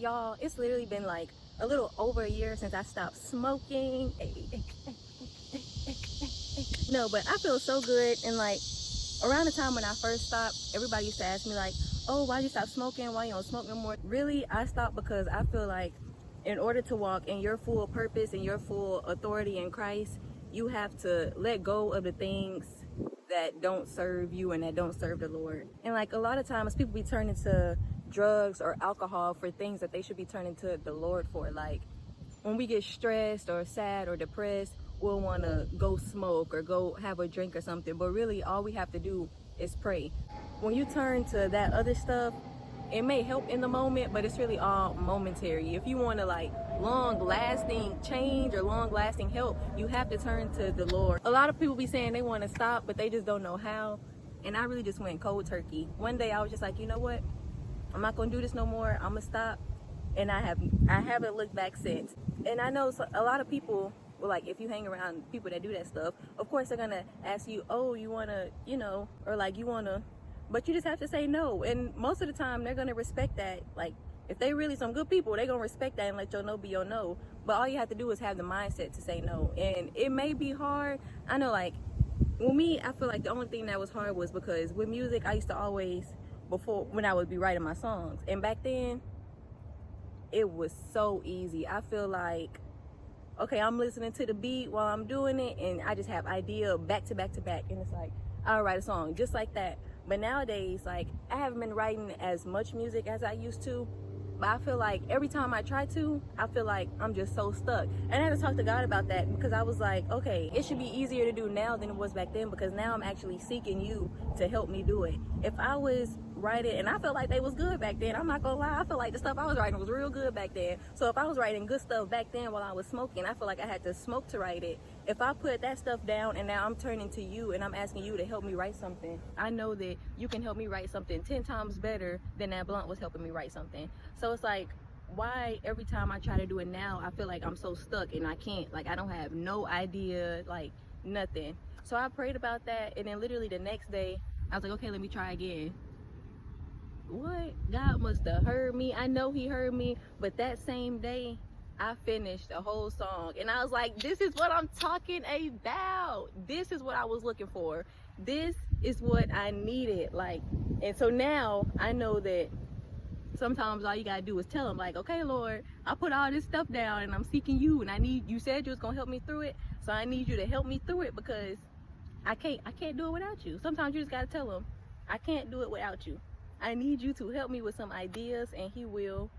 Y'all, it's literally been like a little over a year since I stopped smoking. No, but I feel so good. And like around the time when I first stopped, everybody used to ask me like, oh, why you stop smoking? Why you don't smoke no more? Really, I stopped because I feel like in order to walk in your full purpose and your full authority in Christ, you have to let go of the things that don't serve you and that don't serve the Lord. And like a lot of times people be turning to drugs or alcohol for things that they should be turning to the Lord for. Like when we get stressed or sad or depressed, we'll want to go smoke or go have a drink or something. But really all we have to do is pray. When you turn to that other stuff, it may help in the moment, but it's really all momentary. If you want to like long lasting change or long lasting help, you have to turn to the Lord. A lot of people be saying they want to stop, but they just don't know how. And I really just went cold turkey. One day I was just like, you know what? I'm not gonna do this no more. I'm gonna stop. And I haven't looked back since. And I know a lot of people, well, like if you hang around people that do that stuff, of course they're gonna ask you, oh, you wanna, or like you wanna, but you just have to say no. And most of the time they're gonna respect that. Like if they really some good people, they're gonna respect that and let your no be your no. But all you have to do is have the mindset to say no. And it may be hard. I know, like with me, I feel like the only thing that was hard was because with music, I used to always, before when I would be writing my songs, and back then it was so easy. I feel like, okay, I'm listening to the beat while I'm doing it, and I just have idea back to back to back, and it's like I'll write a song just like that. But nowadays, like I haven't been writing as much music as I used to, but I feel like every time I try to, I feel like I'm just so stuck. And I had to talk to God about that, because I was like, okay, it should be easier to do now than it was back then, because now I'm actually seeking you to help me do it. If I was writing, and I felt like they was good back then, I'm not gonna lie, I feel like the stuff I was writing was real good back then. So if I was writing good stuff back then while I was smoking, I feel like I had to smoke to write it. If I put that stuff down and now I'm turning to you and I'm asking you to help me write something, I know that you can help me write something 10 times better than that blunt was helping me write something. So it's like, why every time I try to do it now, I feel like I'm so stuck and I can't, like I don't have no idea, like nothing. So I prayed about that, and then literally the next day I was like, okay, let me try again. What? God must have heard me. I know he heard me, but that same day I finished the whole song, and I was like, this is what I'm talking about. This is what I was looking for. This is what I needed. Like, and so now I know that sometimes all you gotta do is tell him, like, okay, Lord, I put all this stuff down and I'm seeking you, and you said you was gonna help me through it, so I need you to help me through it, because I can't do it without you. Sometimes you just gotta tell him, I can't do it without you. I need you to help me with some ideas, and he will.